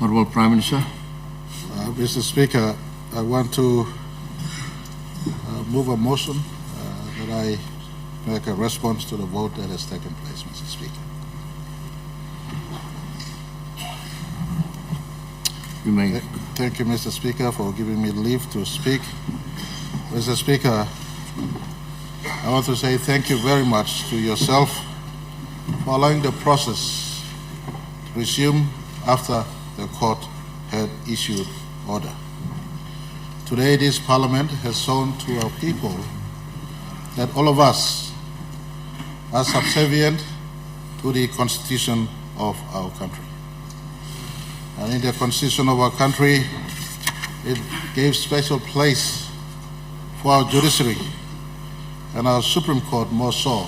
Honorable Prime Minister. Mr. Speaker, I want to move a motion that I make a response to the vote that has taken place, Mr. Speaker. You may. Thank you, Mr. Speaker, for giving me leave to speak. Mr. Speaker, I want to say thank you very much to yourself for allowing the process to resume after the court had issued order. Today, this Parliament has shown to our people that all of us are subservient to the Constitution of our country. And in the Constitution of our country, it gave special place for our judiciary and our Supreme Court more so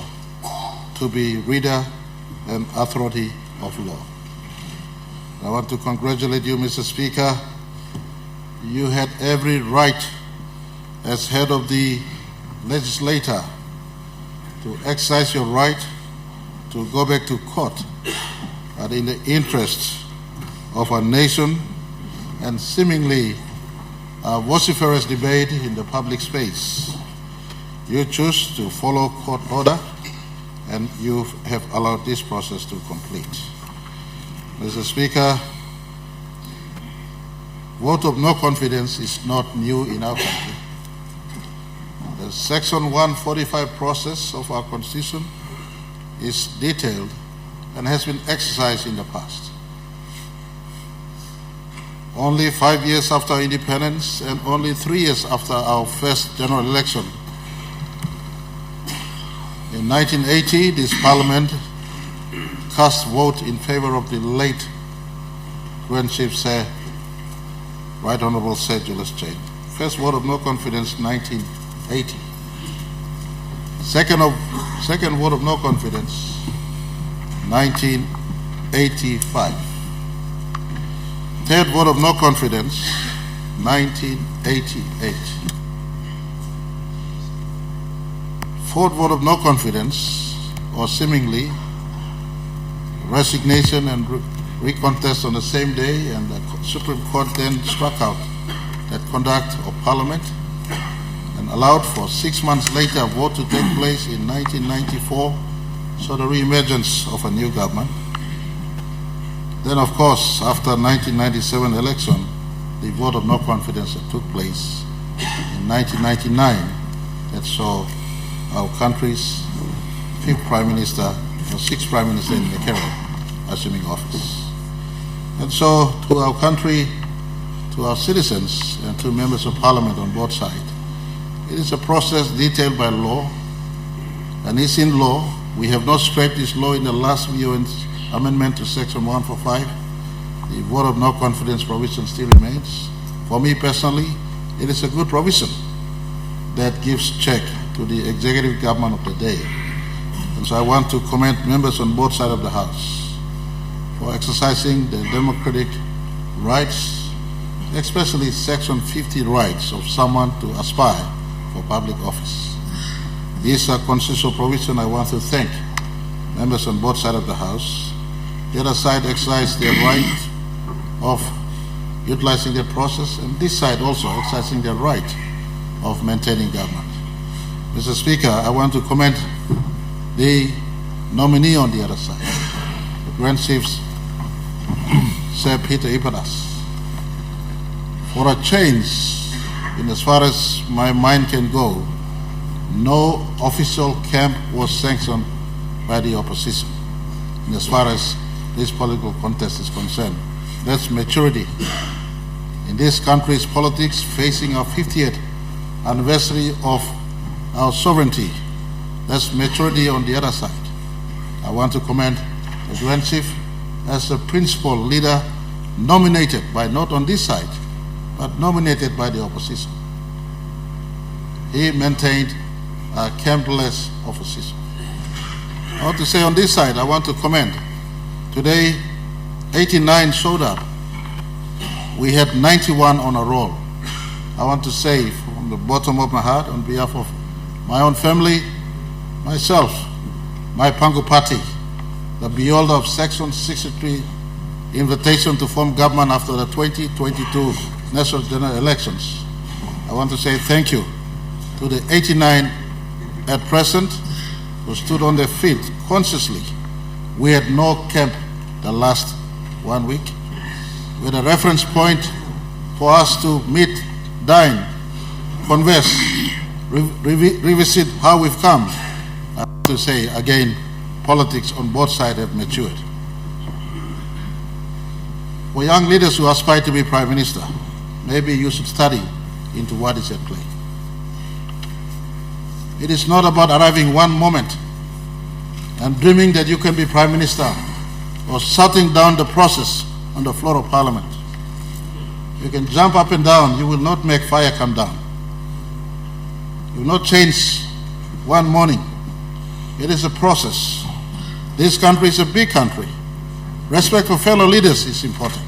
to be reader and authority of law. I want to congratulate you, Mr. Speaker. You had every right as head of the legislature to exercise your right to go back to court, but in the interest of our nation and seemingly a vociferous debate in the public space, you choose to follow court order and you have allowed this process to complete. Mr. Speaker, vote of no confidence is not new in our country. The Section 145 process of our Constitution is detailed and has been exercised in the past. Only 5 years after independence and only 3 years after our first general election, in 1980, this Parliament cast vote in favor of the late Grand Chief Sir, Right Honorable Sir Julius Chain. First vote of no confidence, 1980. Second vote of no confidence, 1985. Third vote of no confidence, 1988. Fourth vote of no confidence, or seemingly resignation and recontest on the same day, and the Supreme Court then struck out that conduct of Parliament and allowed for 6 months later a vote to take place in 1994, so the re-emergence of a new government. Then, of course, after 1997 election, the vote of no confidence that took place in 1999 that saw our country's fifth Prime Minister, or sixth Prime Minister in the Caribbean, assuming office. And so, to our country, to our citizens, and to members of Parliament on both sides, it is a process detailed by law, and it's in law. We have not scrapped this law in the last VON's amendment to Section 145. The vote of no confidence provision still remains. For me personally, it is a good provision that gives check to the executive government of the day. And so I want to commend members on both sides of the House for exercising their democratic rights, especially Section 50 rights of someone to aspire for public office. These are constitutional provision. I want to thank members on both sides of the House. The other side exercised their right of utilizing the process, and this side also exercising their right of maintaining government. Mr. Speaker, I want to commend the nominee on the other side, the Grand Chief Sir Peter Ipadas, for a change in as far as my mind can go. No official camp was sanctioned by the opposition in as far as this political contest is concerned. That's maturity. In this country's politics, facing our 50th anniversary of our sovereignty, that's maturity on the other side. I want to commend the Grand Chief as the principal leader nominated by, not on this side, but nominated by the opposition. He maintained a campless opposition. I want to say on this side, I want to commend. Today, 89 showed up. We had 91 on a roll. I want to say from the bottom of my heart, on behalf of my own family, myself, my Pangu party, the beholder of Section 63 invitation to form government after the 2022 national general elections. I want to say thank you to the 89 at present who stood on their feet consciously. We had no camp the last 1 week. We had a reference point for us to meet, dine, converse, revisit how we've come. I have to say again, politics on both sides have matured. For young leaders who aspire to be Prime Minister, maybe you should study into what is at play. It is not about arriving one moment and dreaming that you can be Prime Minister or shutting down the process on the floor of Parliament. You can jump up and down, you will not make fire come down. You will not change one morning. It is a process. This country is a big country. Respect for fellow leaders is important.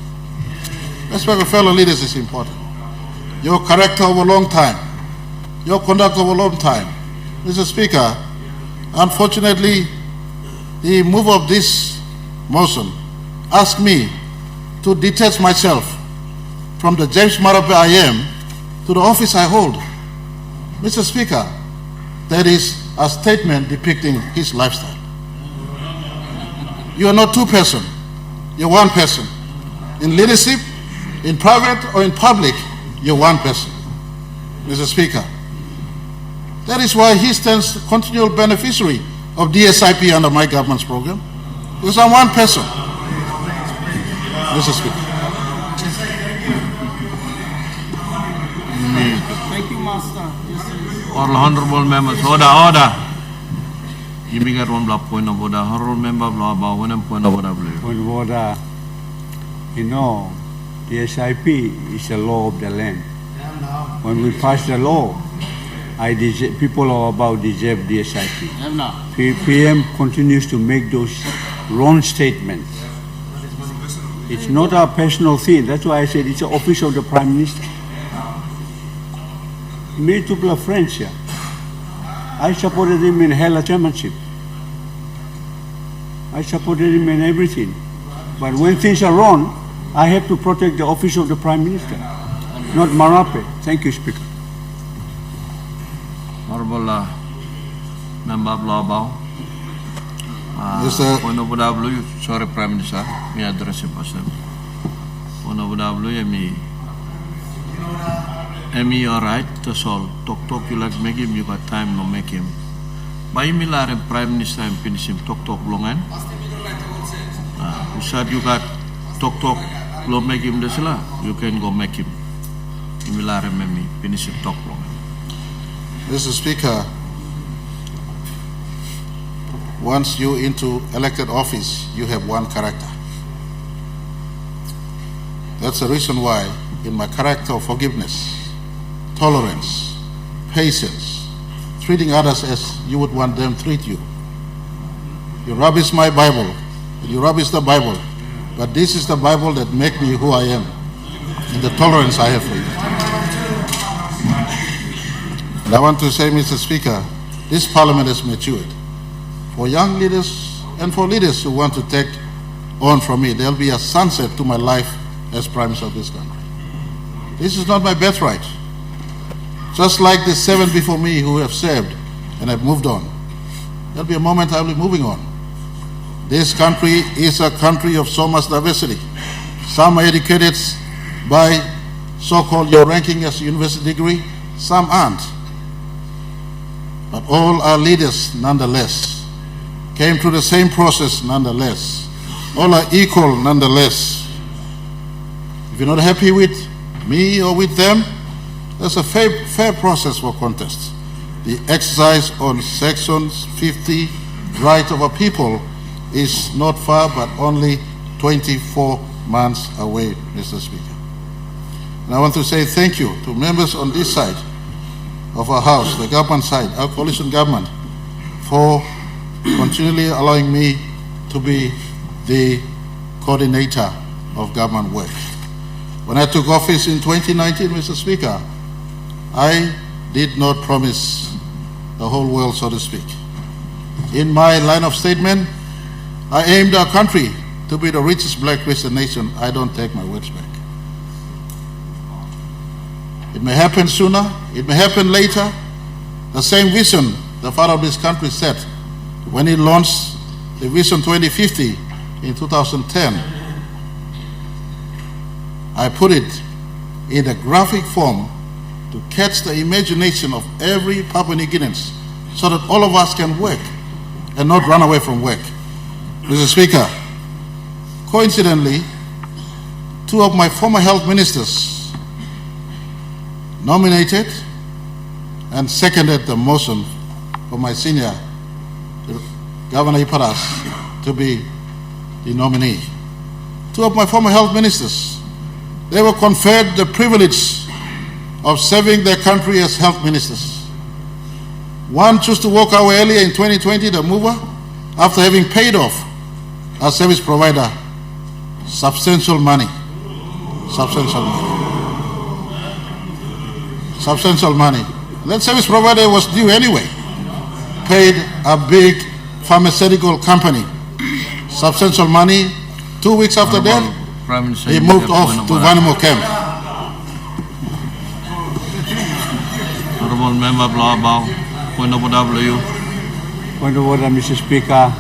Respect for fellow leaders is important. Your character over a long time, your conduct over a long time. Mr. Speaker, unfortunately, the mover of this motion asked me to detach myself from the James Marape I am to the office I hold. Mr. Speaker, that is a statement depicting his lifestyle. You are not two persons, you're one person. In leadership, in private or in public, you're one person. Mr. Speaker, that is why he stands continual beneficiary of DSIP under my government's program, because I'm one person. Mr. Speaker. Thank you, Master. All honorable members, order. You may get one block point of order. Honorable member, blah, blah, one point of order, please. Point of order. You know, the SIP is a law of the land. When we pass the law, people are about deserve the SIP. PM continues to make those wrong statements. It's not a personal thing. That's why I said it's the office of the Prime Minister. Me to play friends here. I supported him in Hela chairmanship. I supported him in everything. But when things are wrong, I have to protect the office of the Prime Minister, not Marape. Thank you, Speaker. Honorable member, blah, blah. Yes, sir. Point of order, blue. Sorry, Prime Minister. Me address him person. Point of order, blue. Emi, you're right. That's all. Talk. You like make him. You got time, no make him. By milar and Prime Minister and finish him. Talk longan. You said you got talk. Lo make him this lah. You can go make him. Milar and me finish him talk longan. Mr. Speaker, once you into elected office, you have one character. That's the reason why in my character of forgiveness, tolerance, patience, treating others as you would want them to treat you. You rubbish my Bible, you rubbish the Bible, but this is the Bible that makes me who I am and the tolerance I have for you. And I want to say, Mr. Speaker, this Parliament has matured. For young leaders and for leaders who want to take on from me, there'll be a sunset to my life as Prime Minister of this country. This is not my birthright. Just like the 7 before me who have served and have moved on. There'll be a moment I'll be moving on. This country is a country of so much diversity. Some are educated by so-called your ranking as a university degree, some aren't. But all are leaders nonetheless. Came through the same process nonetheless. All are equal nonetheless. If you're not happy with me or with them, there's a fair process for contest. The exercise on Section 50 right of a people is not far but only 24 months away, Mr. Speaker. And I want to say thank you to members on this side of our House, the government side, our coalition government, for continually allowing me to be the coordinator of government work. When I took office in 2019, Mr. Speaker, I did not promise the whole world, so to speak. In my line of statement, I aimed our country to be the richest black Christian nation, I don't take my words back. It may happen sooner, it may happen later. The same vision the father of this country set when he launched the Vision 2050 in 2010. I put it in a graphic form to catch the imagination of every Papua New Guinean so that all of us can work and not run away from work. Mr. Speaker, coincidentally, two of my former health ministers nominated and seconded the motion for my senior, Governor Iparas, to be the nominee. Two of my former health ministers, they were conferred the privilege of serving their country as health ministers. One chose to walk away earlier in 2020, the mover, after having paid off our service provider substantial money. That service provider was due anyway. Paid a big pharmaceutical company substantial money. 2 weeks after that, he moved off to Vanimo camp. Honorable Member Blabao, point of order, Point of order, Mr. Speaker.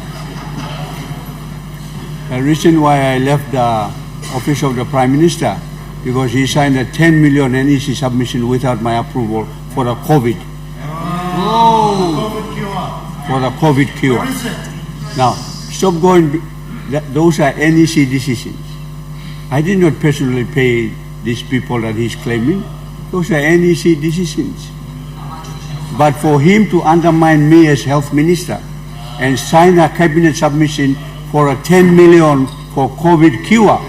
The reason why I left the office of the Prime Minister, because he signed a 10 million NEC submission without my approval for the COVID. For the COVID cure. Now, stop going, those are NEC decisions. I did not personally pay these people that he's claiming. Those are NEC decisions. But for him to undermine me as health minister and sign a cabinet submission for a 10 million for COVID cure,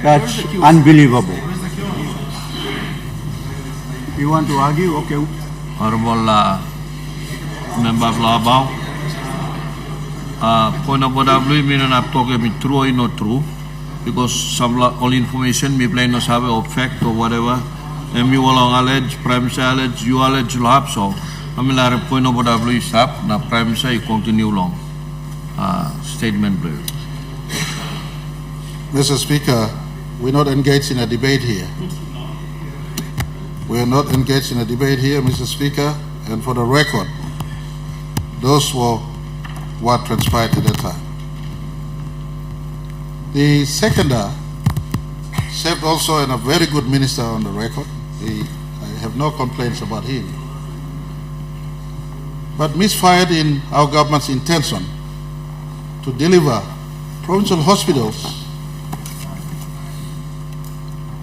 that's unbelievable. You want to argue? Okay. Honorable Member Blabao, point of order, mean I'm talking true or not true, because some all information me play no sabe or fact or whatever, and me will allege, Prime Minister allege, you allege lab, so I mean a point of order blue stop, now Prime Minister you continue long. Statement blue. Mr. Speaker, we're not engaged in a debate here. We are not engaged in a debate here, Mr. Speaker, and for the record, those were what transpired at that time. The seconder served also in a very good minister on the record. I have no complaints about him. But misfired in our government's intention to deliver provincial hospitals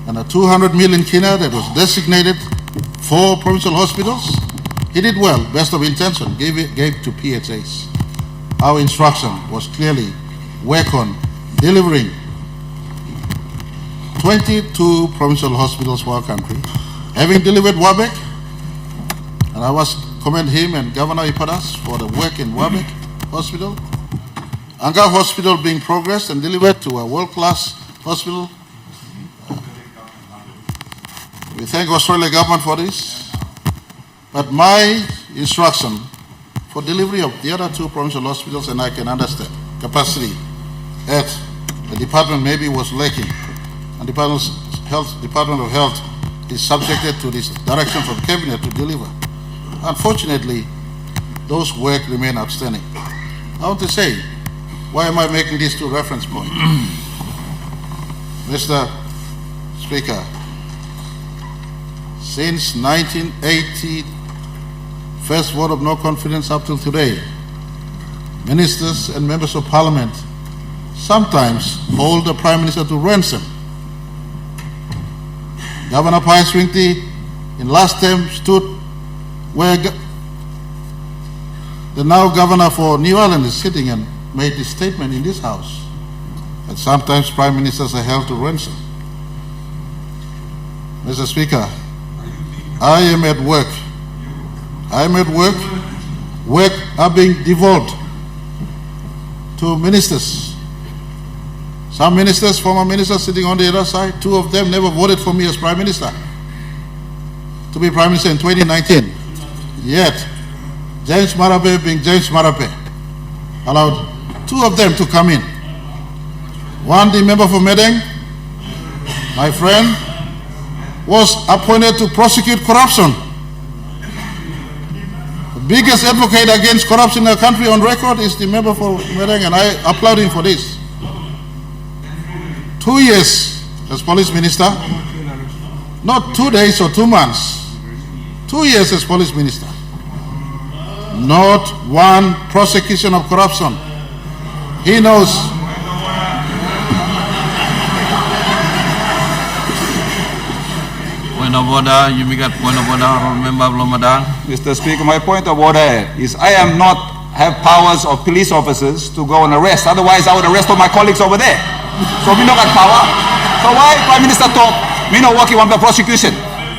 and a 200 million kina that was designated for provincial hospitals. He did well, best of intention, gave to PHAs. Our instruction was clearly work on delivering 22 provincial hospitals for our country. Having delivered Wabek, and I must commend him and Governor Iparas for the work in Wabek Hospital. Anga Hospital being progressed and delivered to a world-class hospital. We thank Australia government for this. But my instruction for delivery of the other two provincial hospitals, and I can understand, capacity at the department maybe was lacking. And Department of Health is subjected to this direction from Cabinet to deliver. Unfortunately, those work remain outstanding. I want to say, why am I making these two reference points? Mr. Speaker, since 1980, first vote of no confidence up till today, ministers and members of parliament sometimes hold the Prime Minister to ransom. Governor Pai Swingti in last term stood where the now governor for New Ireland is sitting and made this statement in this house that sometimes prime ministers are held to ransom. Mr. Speaker, I am at work. Work are being devolved to ministers. Some ministers, former ministers sitting on the other side, two of them never voted for me as Prime Minister to be Prime Minister in 2019. Yet, James Marape being James Marape allowed two of them to come in. One, the member for Medeng, my friend, was appointed to prosecute corruption. The biggest advocate against corruption in the country on record is the member for Medeng, and I applaud him for this. 2 years as police minister, not 2 days or 2 months, 2 years as police minister. Not one prosecution of corruption. He knows. Point of order, you may get point of order, member of Lomadang. Mr. Speaker, my point of order is I am not have powers of police officers to go and arrest. Otherwise, I would arrest all my colleagues over there. So we not got power. So why Prime Minister talk? Me not working on the prosecution.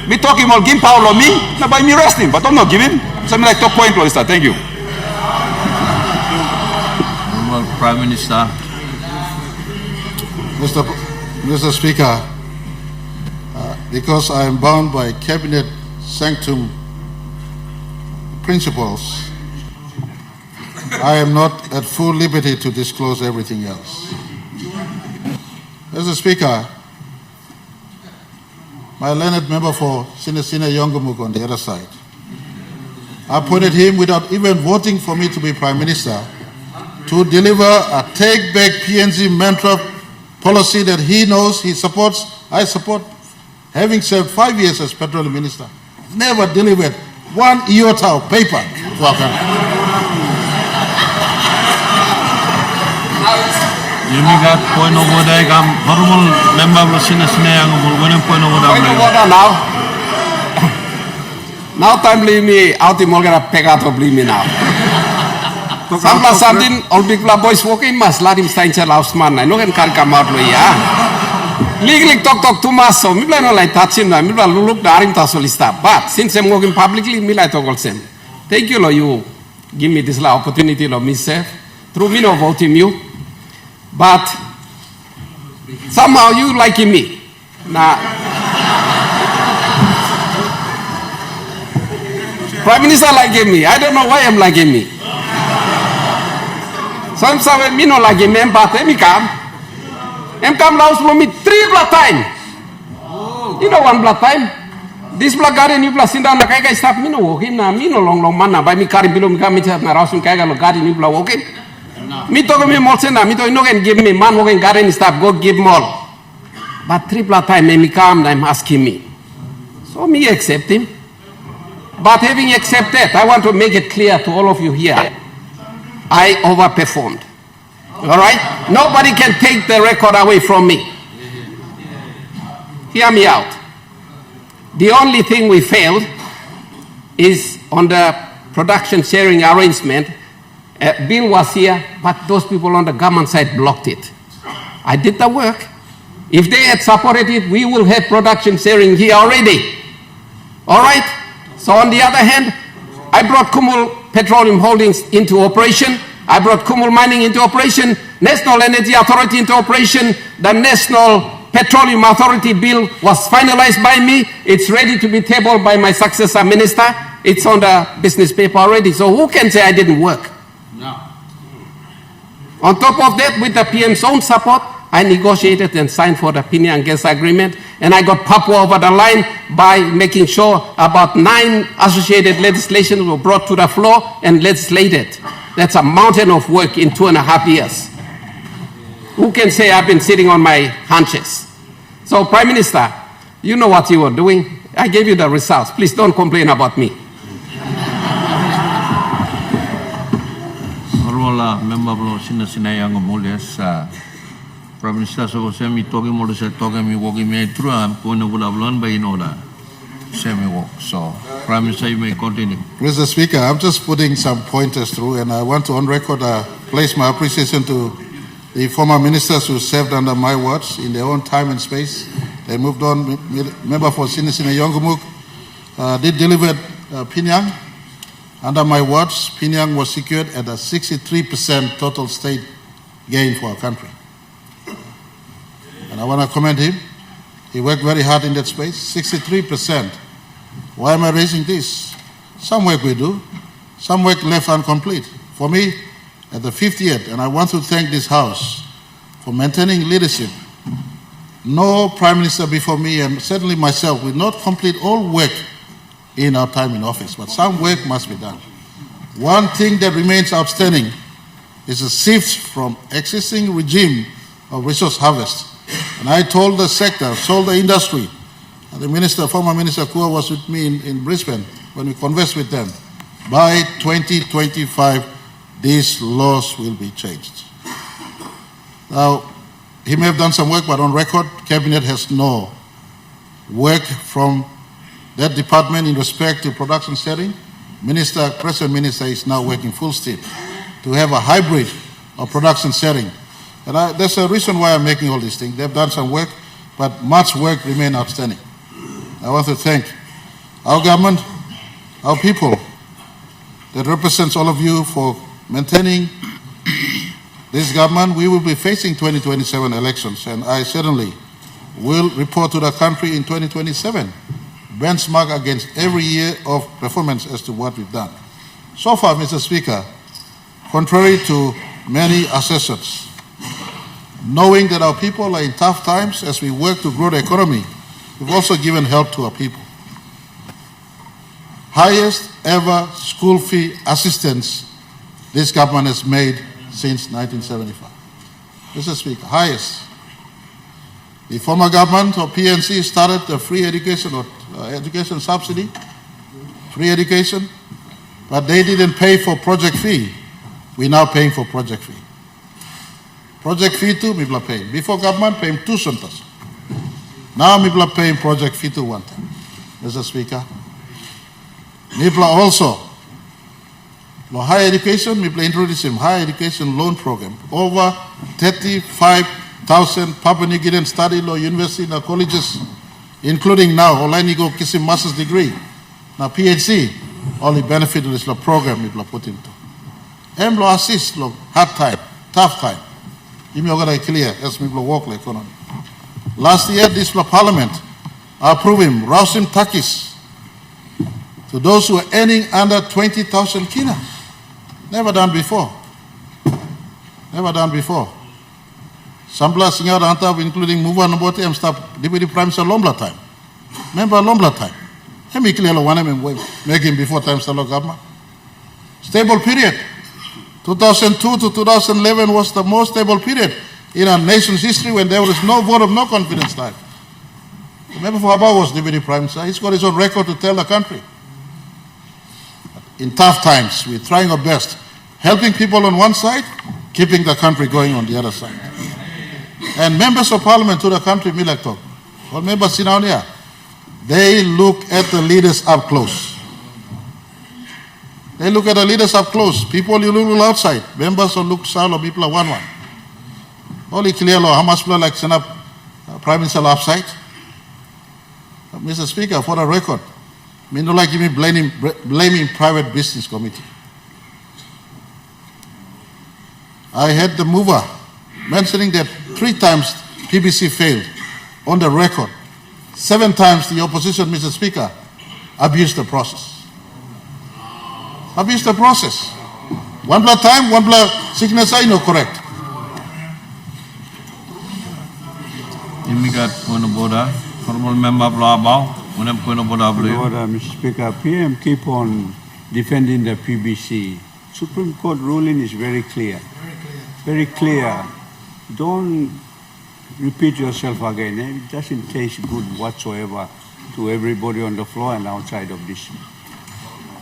Me talking about give power on me, not by me arrest him, but I'm not giving. Something like talk point, Mr. Thank you. Prime Minister. Mr. Speaker, because I am bound by cabinet sanctum principles, I am not at full liberty to disclose everything else. Mr. Speaker, my learned member for Sinisina Yongumuk on the other side, I appointed him without even voting for me to be Prime Minister to deliver a take back PNG mantra policy that he knows he supports, I support, having served 5 years as Petroleum Minister. Never delivered one iota of paper to our country. You may get point of order, normal member of Sinisina yang point of order. Point of order now. Now time leave me out in Molgara Pegato believe me now. Sampai samtin all big boys walking mas ladim steincher lausman. I know can come out lo ya. Legally talk too much so. Mila no like touching na. Mila look daring tasolista. But since I'm working publicly, mila talk all same. Thank you lo you give me this opportunity lo myself. Through me no voting you, but somehow you liking me. Nah. Prime Minister liking me. I don't know why I'm liking me. Some say me no like him, but he come last for me 3 blood time. You know 1 blood time. This blood garden you plus in down the kaya stop me no walking na me no long man by me carry below me come to my house and kaya lo garden you blood walking. Me talk me more na me to no can give me man walking garden stop go give more. But 3 blood time me come I'm asking me. So me accept him. But having accepted, I want to make it clear to all of you here. I overperformed. All right? Nobody can take the record away from me. Hear me out. The only thing we failed is on the production sharing arrangement. Bill was here, but those people on the government side blocked it. I did the work. If they had supported it, we will have production sharing here already. All right? So on the other hand, I brought Kumul Petroleum Holdings into operation. I brought Kumul Mining into operation. National Energy Authority into operation. The National Petroleum Authority bill was finalized by me. It's ready to be tabled by my successor minister. It's on the business paper already. So who can say I didn't work? No. On top of that, with the PM's own support, I negotiated and signed for the Piniang gas agreement, and I got Papua over the line by making sure about 9 associated legislations were brought to the floor and legislated. That's a mountain of work in 2.5 years. Who can say I've been sitting on my haunches? So, Prime Minister, you know what you were doing. I gave you the results. Please don't complain about me. Member of Sinisina yang Prime Minister so semi talking more say talking me walking me through I'm going to learn by in order. Semi walk. So Prime Minister you may continue. Mr. Speaker, I'm just putting some pointers through, and I want to on record place my appreciation to the former ministers who served under my watch in their own time and space. They moved on. Member for Sinisina Yongumuk did deliver Piniang. Under my watch, Piniang was secured at a 63% total state gain for our country. And I want to commend him. He worked very hard in that space, 63%. Why am I raising this? Some work we do, some work left incomplete. For me, at the 50th, and I want to thank this House for maintaining leadership. No Prime Minister before me, and certainly myself, will not complete all work in our time in office, but some work must be done. One thing that remains outstanding is a shift from existing regime of resource harvest. And I told the sector, told the industry, and the minister, former Minister Kua was with me in Brisbane when we conversed with them, by 2025, these laws will be changed. Now, he may have done some work, but on record, Cabinet has no work from that department in respect to production setting. Present Minister is now working full steam to have a hybrid of production setting. And there's a reason why I'm making all these things. They've done some work, but much work remains outstanding. I want to thank our government, our people that represents all of you for maintaining this government. We will be facing 2027 elections, and I certainly will report to the country in 2027, benchmark against every year of performance as to what we've done. So far, Mr. Speaker, contrary to many assessors, knowing that our people are in tough times as we work to grow the economy, we've also given help to our people. Highest ever school fee assistance this government has made since 1975. Mr. Speaker, highest. The former government of PNC started the free education or education subsidy, free education, but they didn't pay for project fee. We're now paying for project fee. Project fee too, people are paying. Before government, paying 2 centers. Now people are paying project fee to 1 time. Mr. Speaker, people are also, higher education, people are introducing higher education loan program. Over 35,000 Papua New Guinean study law university in our colleges, including now, Olainigo Kisim master's degree. Now PhD, only benefit of this program people are put into. MLO assist, hard time, tough time. You may get clear as people work the economy. Last year, this parliament approving Rausim Takis to those who are earning under 20,000 kina. Never done before. Never done before. Sambla Singar Antab, including Muva Nabote and staff, Deputy Prime Minister Lombla time. Remember Lombla time? Let me clear one making before time Stalo government. Stable period. 2002 to 2011 was the most stable period in our nation's history when there was no vote of no confidence time. Remember Fahaba was Deputy Prime Minister. He's got his own record to tell the country. In tough times, we're trying our best, helping people on one side, keeping the country going on the other side. And members of parliament to the country, Milaktok, or members in down here, they look at the leaders up close. They look at the leaders up close. People you look outside. Members of look south or people are 1-1. Only clear law, how much people like send up Prime Minister upside? Mr. Speaker, for the record, me no like me blaming private business committee. I had the mover mentioning that 3 times PBC failed on the record. 7 times the opposition, Mr. Speaker, abused the process. Abused the process. 1 blood time, 1 blood sickness, I know correct. Imigat point of order. Honorable Member Blabao. Point of order. Mr. Speaker, PM keep on defending the PBC. Supreme Court ruling is very clear. Very clear. Don't repeat yourself again. It doesn't taste good whatsoever to everybody on the floor and outside of this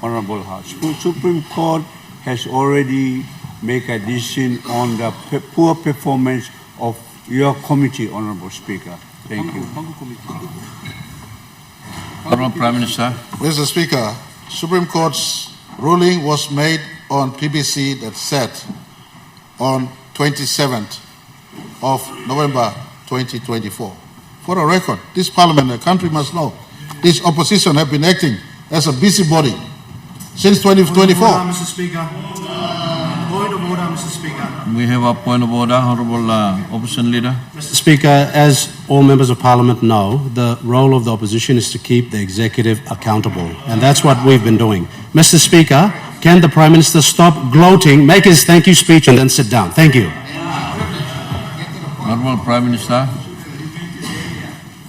Honorable House. Supreme Court has already made a decision on the poor performance of your committee, Honorable Speaker. Thank you. Honorable Prime Minister. Mr. Speaker, Supreme Court's ruling was made on PBC that said on 27th of November 2024. For the record, this parliament, the country must know, this opposition have been acting as a busybody since 2024. Point of order, Mr. Speaker. Point of order, Mr. Speaker. We have a point of order, Honorable Opposition Leader. Mr. Speaker, as all members of Parliament know, the role of the opposition is to keep the executive accountable, and that's what we've been doing. Mr. Speaker, can the Prime Minister stop gloating, make his thank you speech, and then sit down? Thank you. Honorable Prime Minister.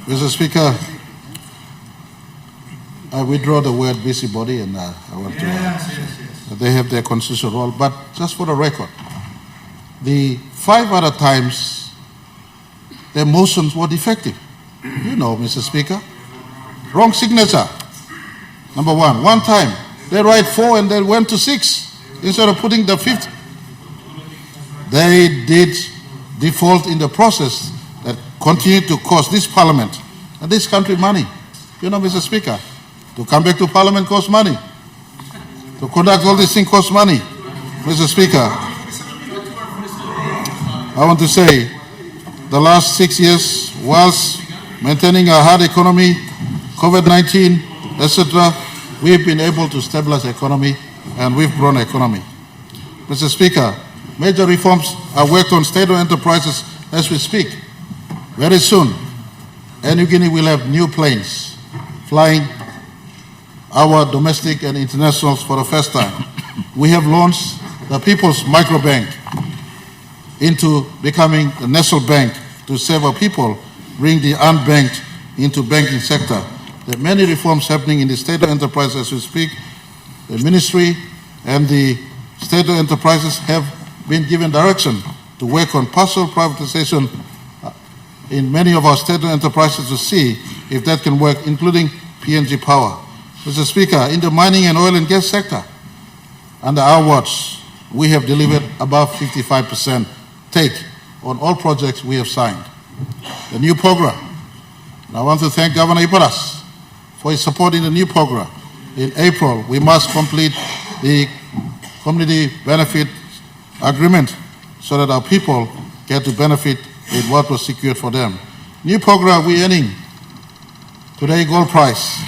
Mr. Speaker, I withdraw the word busybody, and I want to. They have their constitutional role, but just for the record, the 5 other times their motions were defective. You know, Mr. Speaker, wrong signature. Number one. One time they write 4 and they went to 6 instead of putting the 5th. They did default in the process that continued to cost this Parliament and this country money. You know, Mr. Speaker, to come back to Parliament costs money. To conduct all these things costs money. Mr. Speaker, I want to say the last 6 years, whilst maintaining a hard economy, COVID-19, etc., we've been able to stabilize the economy and we've grown the economy. Mr. Speaker, major reforms are worked on state-owned enterprises as we speak. Very soon, Air Niugini will have new planes flying our domestic and internationals for the first time. We have launched the People's Microbank into becoming the national bank to serve our people, bring the unbanked into banking sector. There are many reforms happening in the state-owned enterprise as we speak. The ministry and the state-owned enterprises have been given direction to work on partial privatization in many of our state-owned enterprises to see if that can work, including PNG Power. Mr. Speaker, in the mining and oil and gas sector, under our watch, we have delivered above 55% take on all projects we have signed. The new program, and I want to thank Governor Iparas for his support in the new program. In April, we must complete the community benefit agreement so that our people get to benefit in what was secured for them. New program, we're earning today gold price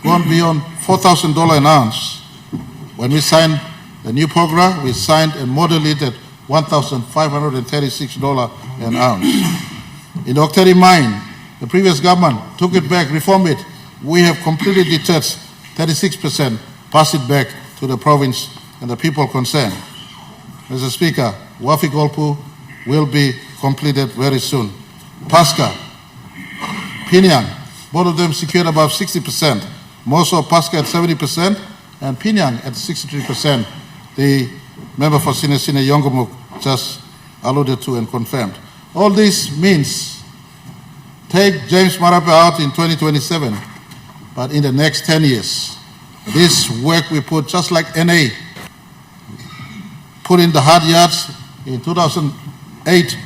gone beyond $4,000 an ounce. When we signed the new program, we signed and modeled it at $1,536 an ounce. In the Octari mine, the previous government took it back, reformed it. We have completely detached 36%, passed it back to the province and the people concerned. Mr. Speaker, Wafi Golpu will be completed very soon. Pasca, Pinyang, both of them secured above 60%. Most of Pasca at 70% and Pinyang at 63%. The member for Sine Yongomuk just alluded to and confirmed. All this means take James Marape out in 2027, but in the next 10 years, this work we put, just like NA, put in the hard yards in 2008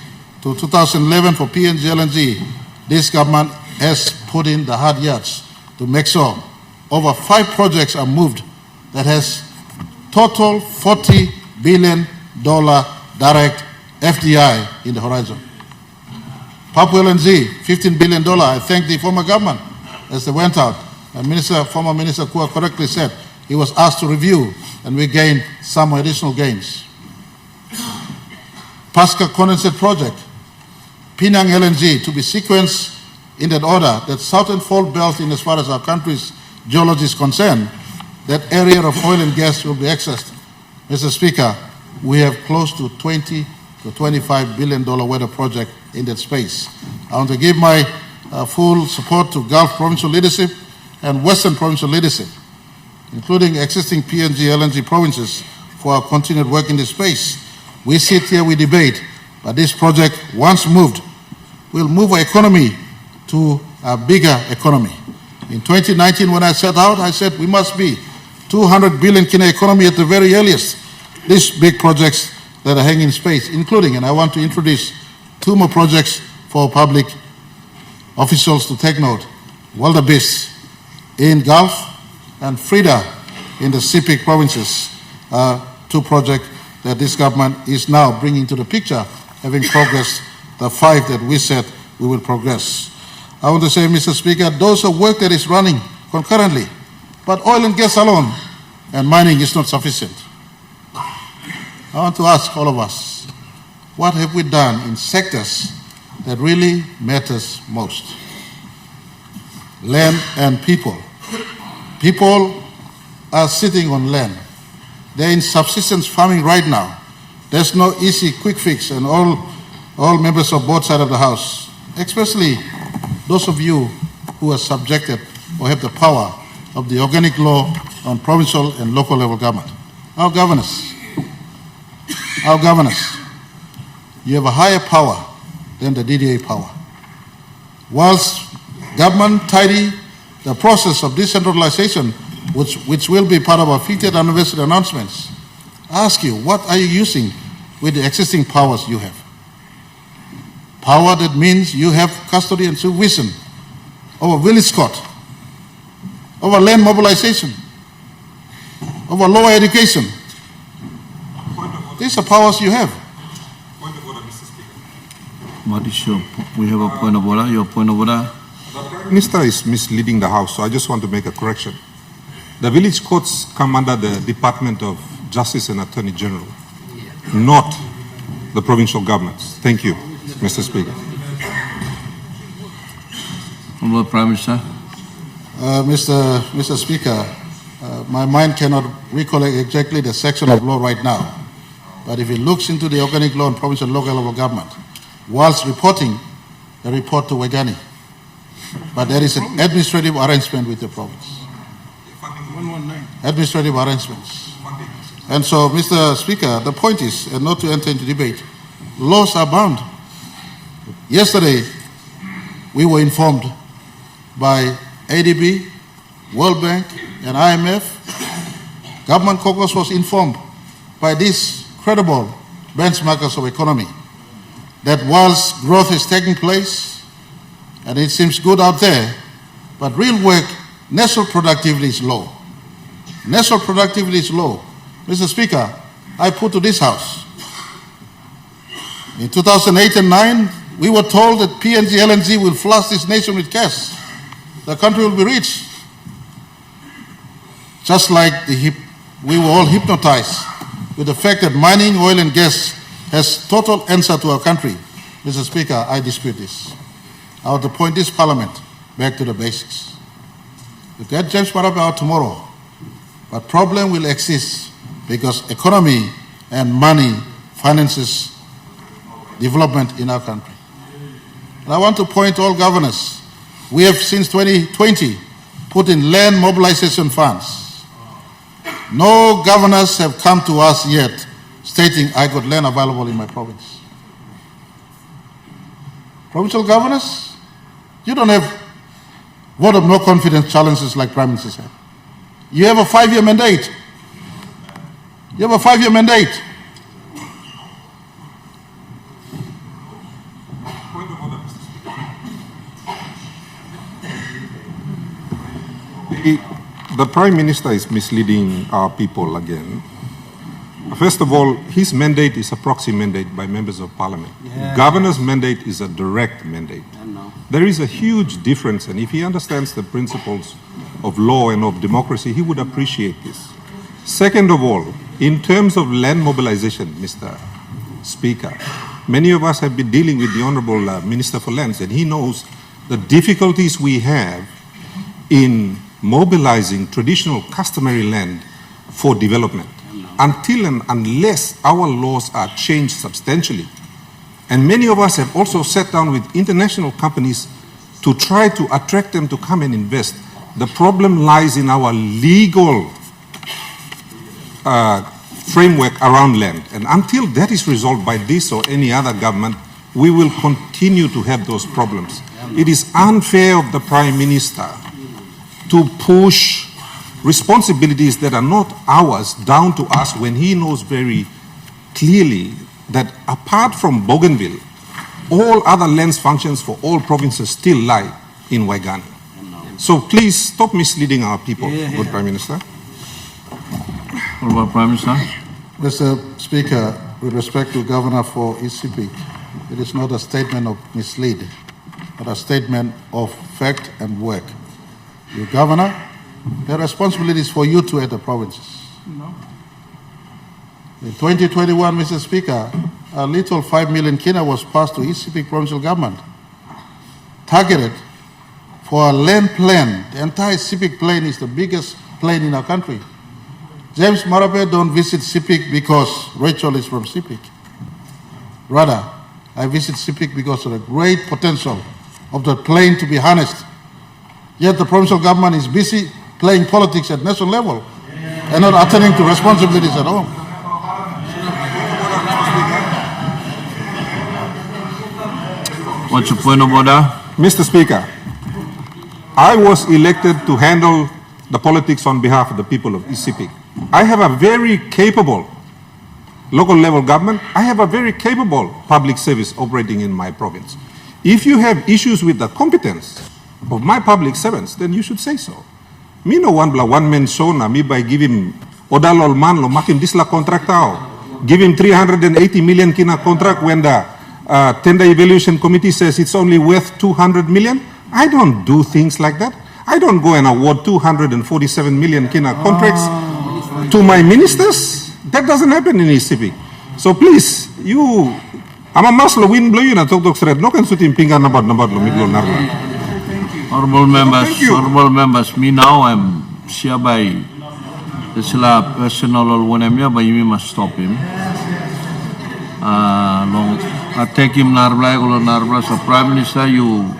to 2011 for PNG LNG. This government has put in the hard yards to make sure over 5 projects are moved that has total $40 billion direct FDI in the horizon. Papua LNG, $15 billion. I thank the former government as they went out. And former Minister Kua correctly said he was asked to review and we gained some additional gains. Pasca Condensate Project, Penang LNG, to be sequenced in that order, that southern fault belt in as far as our country's geology is concerned, that area of oil and gas will be accessed. Mr. Speaker, we have close to $20 to $25 billion weather project in that space. I want to give my full support to Gulf provincial leadership and Western provincial leadership, including existing PNG LNG provinces, for our continued work in this space. We sit here, we debate, but this project, once moved, will move our economy to a bigger economy. In 2019, when I set out, I said we must be 200 billion Kina economy at the very earliest. These big projects that are hanging in space, including, and I want to introduce 2 more projects for public officials to take note. Wildebeest in Gulf and Frida in the CPIC provinces, 2 projects that this government is now bringing to the picture, having progressed the 5 that we said we will progress. I want to say, Mr. Speaker, those are work that is running concurrently, but oil and gas alone and mining is not sufficient. I want to ask all of us, what have we done in sectors that really matters most? Land and people. People are sitting on land. They're in subsistence farming right now. There's no easy quick fix, and all all members of both sides of the House, especially those of you who are subjected or have the power of the organic law on provincial and local level government. Our governors, you have a higher power than the DDA power. Whilst government tidy the process of decentralization, which will be part of our 50th anniversary announcements, I ask you, what are you using with the existing powers you have? Power that means you have custody and supervision over village court, over land mobilization, over lower education. These are powers you have. Point of order, Mr. Speaker. What is your, we have a point of order, your point of order? The Prime Minister is misleading the House, so I just want to make a correction. The village courts come under the Department of Justice and Attorney General, not the provincial governments. Thank you, Mr. Speaker. Honourable Prime Minister. Mr. Speaker, my mind cannot recall exactly the section of law right now, but if it looks into the organic law and provincial and local level government, whilst reporting, they report to Wegani. But there is an administrative arrangement with the province. Administrative arrangements. And so, Mr. Speaker, the point is, and not to enter into debate, laws are bound. Yesterday, we were informed by ADB, World Bank, and IMF. Government caucus was informed by these credible benchmarkers of economy that whilst growth is taking place, and it seems good out there, but real work, national productivity is low. National productivity is low. Mr. Speaker, I put to this House. In 2008 and 9, we were told that PNG LNG will flush this nation with cash. The country will be rich. Just like we were all hypnotized with the fact that mining, oil and gas has total answer to our country. Mr. Speaker, I dispute this. I want to point this Parliament back to the basics. We get James Marape out tomorrow, but problem will exist because economy and money finances development in our country. And I want to point to all governors. We have since 2020 put in land mobilization funds. No governors have come to us yet stating I got land available in my province. Provincial governors, you don't have vote of no confidence challenges like Prime Minister said. You have a 5-year mandate. You have a 5-year mandate. The Prime Minister is misleading our people again. First of all, his mandate is a proxy mandate by members of Parliament. Yeah. Governor's mandate is a direct mandate. There is a huge difference, and if he understands the principles of law and of democracy, he would appreciate this. Second of all, in terms of land mobilization, Mr. Speaker, many of us have been dealing with the Honourable Minister for Lands, and he knows the difficulties we have in mobilizing traditional customary land for development until and unless our laws are changed substantially. And many of us have also sat down with international companies to try to attract them to come and invest. The problem lies in our legal framework around land. And until that is resolved by this or any other government, we will continue to have those problems. It is unfair of the Prime Minister to push responsibilities that are not ours down to us when he knows very clearly that apart from Bougainville, all other lands functions for all provinces still lie in Waigani. So please stop misleading our people, good Prime Minister. What about Prime Minister? Mr. Speaker, with respect to Governor for East Sepik, it is not a statement of mislead, but a statement of fact and work. You Governor, there are responsibilities for you too at the provinces. No. In 2021, Mr. Speaker, a little 5 million kina was passed to East Sepik provincial government, targeted for a land plan. The entire Sepik plain is the biggest plain in our country. James Marape don't visit Sepik because Rachel is from Sepik. Rather, I visit CPIC because of the great potential of the plane to be harnessed. Yet the provincial government is busy playing politics at national level and not attending to responsibilities at home. What's your point of order? Mr. Speaker, I was elected to handle the politics on behalf of the people of East Sepik. I have a very capable local level government. I have a very capable public service operating in my province. If you have issues with the competence of my public servants, then you should say so. Me no one man show na me by give him odalol man lo makin disla contract tao. Give him 380 million kina contract when the tender evaluation committee says it's only worth 200 million. I don't do things like that. I don't go and award 247 million kina contracts to my ministers. That doesn't happen in East Sepik. So please, you, I'm a maslo win blow you na talk thread. No can suit in pinga number lo miglo narla. Honorable members, me now I'm hereby the personal or whenever but you must stop him. I take him Narbla, so Prime Minister, you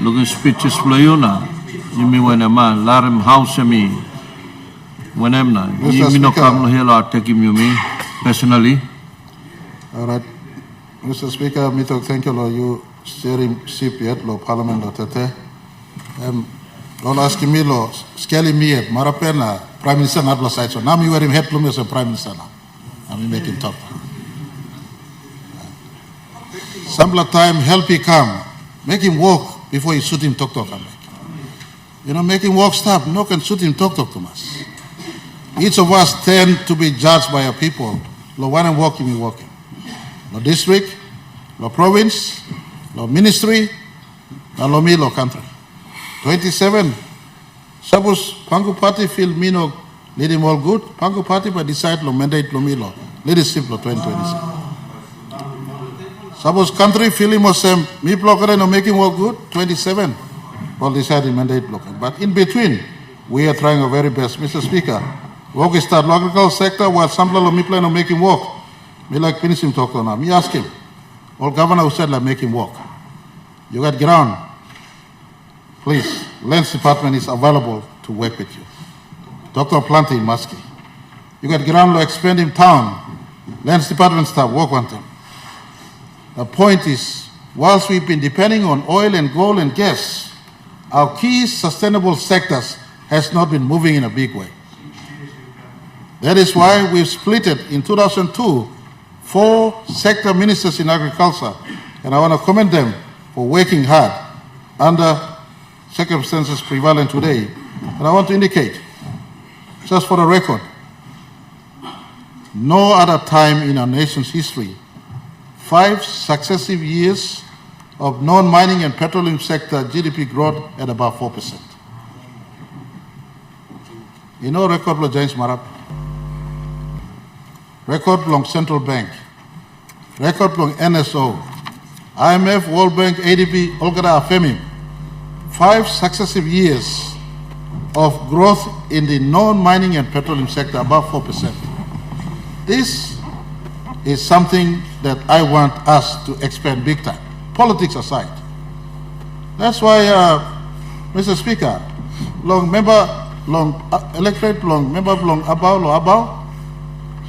looking speeches blow you na. You mean when a man, let him house me. When I'm not, you no come here, I'll take him, you mean, personally. All right. Mr. Speaker, me to thank you, you steering CPF, Parliament, Tete. Don't ask me, scaling me at Marape, Prime Minister, not side. So now me wearing head plume as a Prime Minister now. I'm making top. Sample time, help he come. Make him walk before you shoot him, talk. You know, make him walk, stop. No can shoot him, talk to us. Each of us tend to be judged by our people. Lo one and walking, we walking. Lo district, lo province, lo ministry, lo me, lo country. 27. Suppose Pangu Party feel me no lead him all good. Pangu Party but decide lo mandate lo me lo. Leadership lo 2027. Suppose country feel him was me blocker no make him all good. 27. Well decide mandate blocker. But in between, we are trying our very best. Mr. Speaker, work start local sector while some lo me plan on making work. Me like finish him talk on now. Me ask him. All governor who said like make him work. You got ground. Please, Lands Department is available to work with you. Dr. Planty Maski. You got ground law expanding town. Lands Department staff work on them. The point is, whilst we've been depending on oil and gold and gas, our key sustainable sectors has not been moving in a big way. That is why we've split it in 2002, 4 sector ministers in agriculture, and I want to commend them for working hard under circumstances prevalent today. And I want to indicate, just for the record, no other time in our nation's history, 5 successive years of non-mining and petroleum sector GDP growth at about 4%. You know record for James Marape, record from Central Bank, record from NSO, IMF, World Bank, ADB, Olgada Afemi. 5 successive years of growth in the non-mining and petroleum sector, above 4%. This is something that I want us to expand big time, politics aside. That's why, Mr. Speaker, electorate about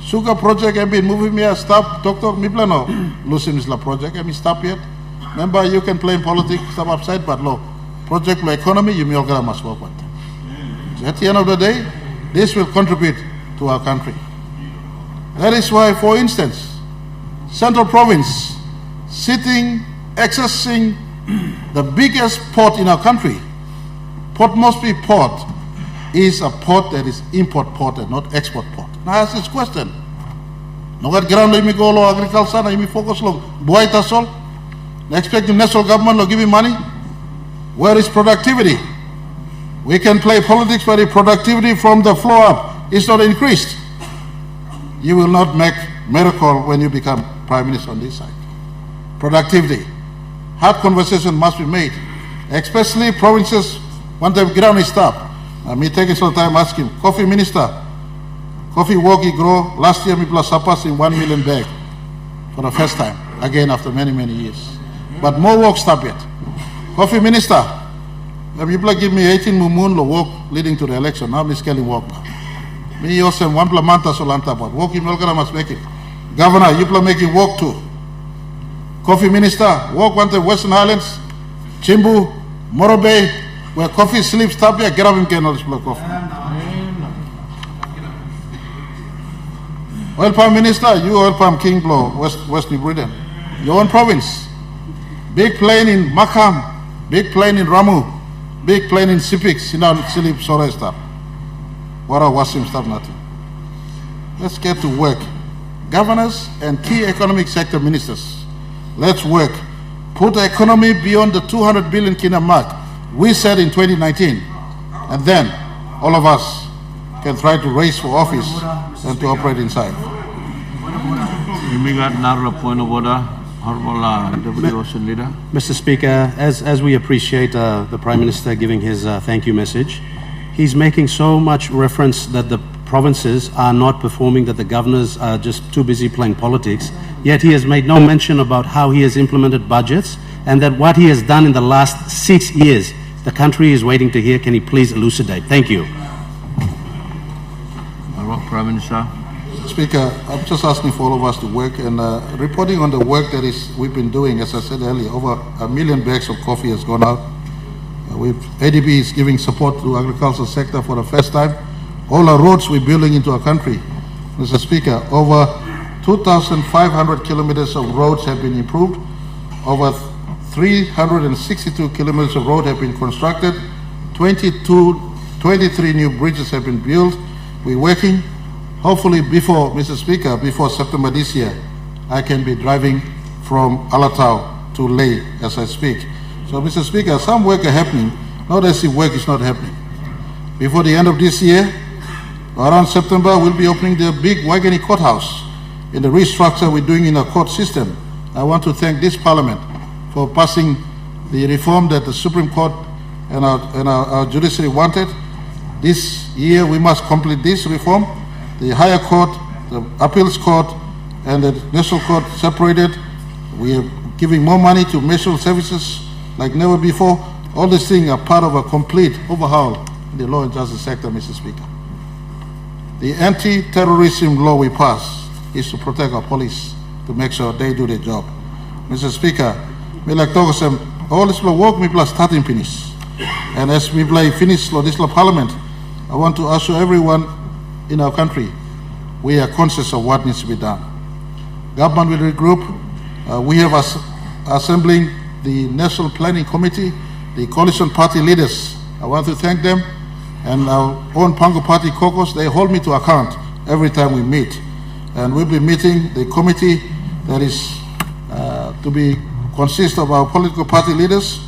sugar project have been moving me stop Dr. Miplano losing this project and me stop yet. Remember, you can play in politics, stop upside, but low project for economy, you may all must work with. So at the end of the day, this will contribute to our country. That is why, for instance, Central Province, accessing the biggest port in our country, Port Moresby Port, is a port that is import port and not export port. Now I ask this question. No what ground let me go lo agriculture, let me focus lo buaita sol. Expect the national government to give me money. Where is productivity? We can play politics, but if productivity from the floor up is not increased, you will not make miracle when you become Prime Minister on this side. Productivity. Hard conversation must be made, especially provinces want the ground is stop. Me taking some time asking, coffee minister, coffee walkie grow, last year me plus surpass in 1 million bag for the first time. again after many, many years. But more work stop yet. Coffee Minister, the people give me 18 mumun lo work leading to the election. Now I'm scaling work now. Me also one plamanta solanta, but work in Melkara must make it. Governor, you are making work too. Coffee Minister, work on the Western Highlands, Chimbu, Marape, where coffee sleeps, stop here, get up and get another coffee. Oil Palm Minister, you Oil Palm King Blow, West New Britain. Your own province. Big plane in Makam, big plane in Ramu, big plane in Sipik, Sinan Silip Sore stuff. What are Wasim stuff nothing. Let's get to work. Governors and key economic sector ministers, let's work. Put the economy beyond the 200 billion kina mark we said in 2019, and then all of us can try to race for office and to operate inside. Point of order. Mr. Speaker, as we appreciate the Prime Minister giving his thank you message, he's making so much reference that the provinces are not performing, that the governors are just too busy playing politics, yet he has made no mention about how he has implemented budgets and that what he has done in the last 6 years. The country is waiting to hear. Can he please elucidate? Thank you. Prime Minister. Speaker, I'm just asking for all of us to work and reporting on the work that we've been doing. As I said earlier, over 1 million bags of coffee has gone out. ADB is giving support to the agricultural sector for the first time. All our roads we're building into our country. Mr. Speaker, over 2,500 kilometers of roads have been improved. Over 362 kilometers of road have been constructed. 23 new bridges have been built. We're working. Hopefully before, Mr. Speaker, before September this year, I can be driving from Alatau to Leh as I speak. So, Mr. Speaker, some work are happening, not as if work is not happening. Before the end of this year, around September, we'll be opening the big Waigani courthouse in the restructure we're doing in our court system. I want to thank this Parliament for passing the reform that the Supreme Court and our judiciary wanted. This year, we must complete this reform. The higher court, the appeals court, and the national court separated. We are giving more money to national services like never before. All these things are part of a complete overhaul in the law and justice sector, Mr. Speaker. The anti-terrorism law we passed is to protect our police, to make sure they do their job. Mr. Speaker, me like Togosem, all this work me plus starting finish. And as we play finish this Parliament, I want to assure everyone in our country, we are conscious of what needs to be done. Government will regroup. We have assembling the National Planning Committee, the coalition party leaders. I want to thank them, and our own Pango Party caucus. They hold me to account every time we meet. And we'll be meeting the committee that is to be consist of our political party leaders.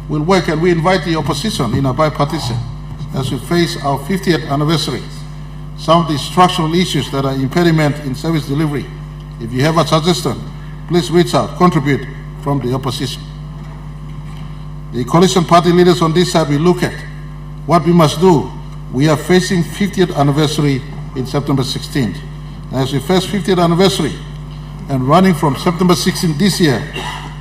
We'll work, and we invite the opposition in a bipartisan as we face our 50th anniversary. Some of the structural issues that are impediment in service delivery. If you have a suggestion, please reach out, contribute from the opposition. The coalition party leaders on this side will look at what we must do. We are facing 50th anniversary in September 16th. As we face 50th anniversary and running from September 16th this year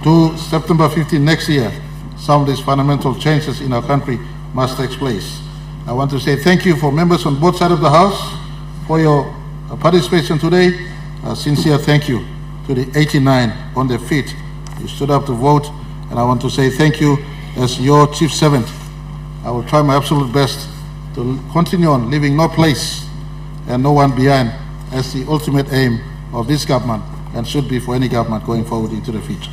to September 15th next year, some of these fundamental changes in our country must take place. I want to say thank you for members on both sides of the House for your participation today. A sincere thank you to the 89 on their feet. You stood up to vote, and I want to say thank you as your chief servant. I will try my absolute best to continue on leaving no place and no one behind as the ultimate aim of this government and should be for any government going forward into the future.